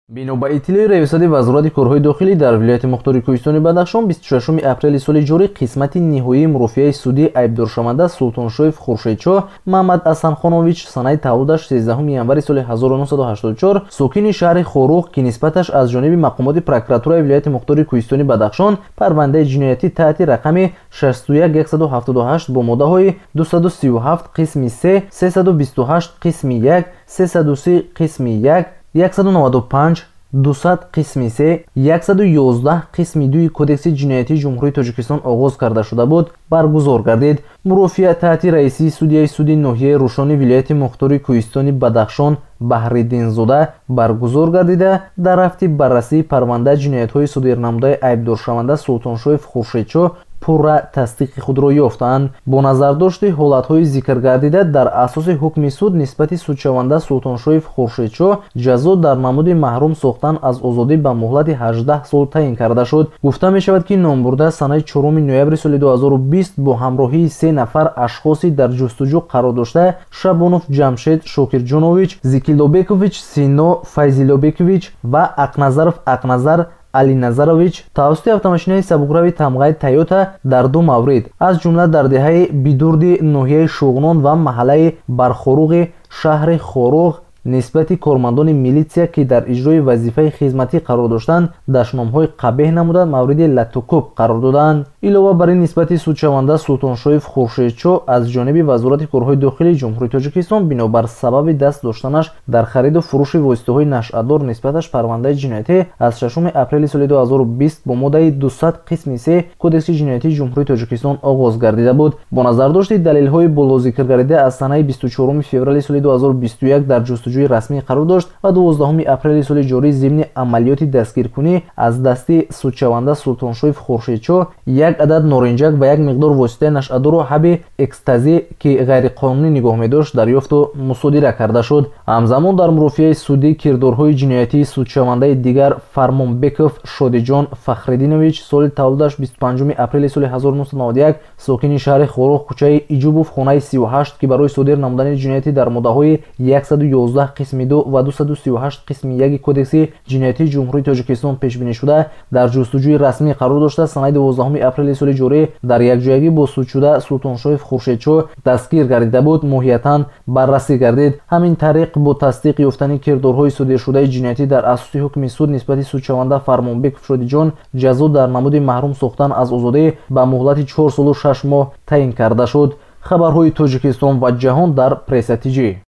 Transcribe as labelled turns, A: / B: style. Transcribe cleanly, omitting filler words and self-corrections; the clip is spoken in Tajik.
A: бино ба иттилои раёсати вазорати корҳои дохилӣ дар вилояти мухтори кӯҳистони Бадахшон 26 апрели соли ҷорӣ қисмати ниҳоии мурофиаи судӣ айбдоршаванда Султоншоев Хуршедчо Маҳмад Асанхонович санаи тавлидаш 13 январи соли 1984 сокини шаҳри Хорух ки нисбаташ аз ҷониби мақомоти прокуратураи вилояти мухтори кӯҳистони Бадахшон парвандаи ҷиноятӣ таҳти рақами 61178 бо моддаҳои 237 қисми 3, 328 қисми 1, 330 қисми 1, 195 200 қисми 3, 111 қисми 2 кодекси ҷиноятии ҷумҳурии Тоҷикистон оғоз карда шуда буд баргузор гардид. Мурофиа таҳти раисии судияи суди ноҳияи Рӯшони вилояти мухтори кӯҳистони Бадахшон Баҳриддинзода баргузор гардида дар рафти баррасии парвандаи ҷиноятҳои содирнамудаи айбдоршаванда Султоншоев Хуршедчо пурра тасдиқи худро ёфтанд. Бо назардошти ҳолатҳои зикр гардида дар асоси ҳукми суд нисбати судшаванда Султоншоев Хуршедчо ҷазо дар намуди маҳрум сохтан аз озодӣ ба муҳлати 18 сол таъин карда шуд. Гуфта мешавад ки номбурда санаи 4 ноябри соли 2020 бо ҳамроҳии 3 нафар ашхоси дар ҷустуҷӯ қарор дошта Шабонов Ҷамшед Шокирҷонович, Зикилобекович Сино Файзилобекович ва Ақназаров Ақназар Алиназарович тавассути автомошинаи сабукрави тамғаи Тойота дар ду маврид аз ҷумла дар деҳаи Бидурди ноҳияи Шуғнон ва маҳаллаи Бархоруғи шаҳри Хоруғ нисбати кормандони милитсия ки дар иҷрои вазифаи хизматӣ қарор доштанд дашномҳои қабеҳ намуда мавриди латукуб қарор доданд. Илова бар ин нисбати судшаванда Султоншоев Хуршедчо аз ҷониби вазорати корҳои дохилии ҷумҳурии Тоҷикистон бинобар сабаби даст доштанаш дар хариду фурӯши воситаҳои нашъатдор нисбаташ парвандаи ҷиноятӣ аз 6 апрели соли 2020 бо моддаи 200 қисми 3 кодекси ҷиноятии ҷумҳурии Тоҷикистон оғоз гардида буд. Бо назардошти далелҳои болозикр гардида аз санаи 24 феврали соли 2021 дар ҷустуҷӯи расмӣ қарор дошт ва 12 апрели соли ҷорӣ зимни амалиёти дастгиркунӣ аз дасти судшаванда Султоншоев Хуршедчо як адад норинҷак ва як миқдор воситаи нашъатдору ҳаби экстази ки ғайриқонунӣ нигоҳ медошт дарёфту мусодира карда шуд. ҳамзамон дар мурофиаи судӣ кирдорҳои ҷиноятии судшавандаи дигар Фармонбеков Шодиҷон Фахриддинович соли тавлидаш 25 апрели соли 1991 сокини шаҳри Хорух кӯчаи Иҷубов хонаи 38 ки барои содир намудани ҷиноятӣ дар моддаҳои 111 қисми 2 ва 238 қисми 1 кодекси ҷиноятии ҷумҳурии Тоҷикистон пешбинӣ шуда дар ҷустуҷӯи расмӣ қарор дошта санаи 12 апрели соли ҷорӣ дар якҷоягӣ бо судшуда Султоншоев Хуршедчо дастгир гардида буд моҳиятан баррасӣ гардид. ҳамин тариқ бо тасдиқ ёфтани кирдорҳои содиршудаи ҷиноятӣ дар асоси ҳукми суд нисбати судшаванда Фармонбеков Шодиҷон ҷазо дар намуди маҳрум сохтан аз озодӣ ба муҳлати 4 солу 6 моҳ таъин карда шуд. хабарҳои Тоҷикистон ва ҷаҳон дар Пресс-ТG.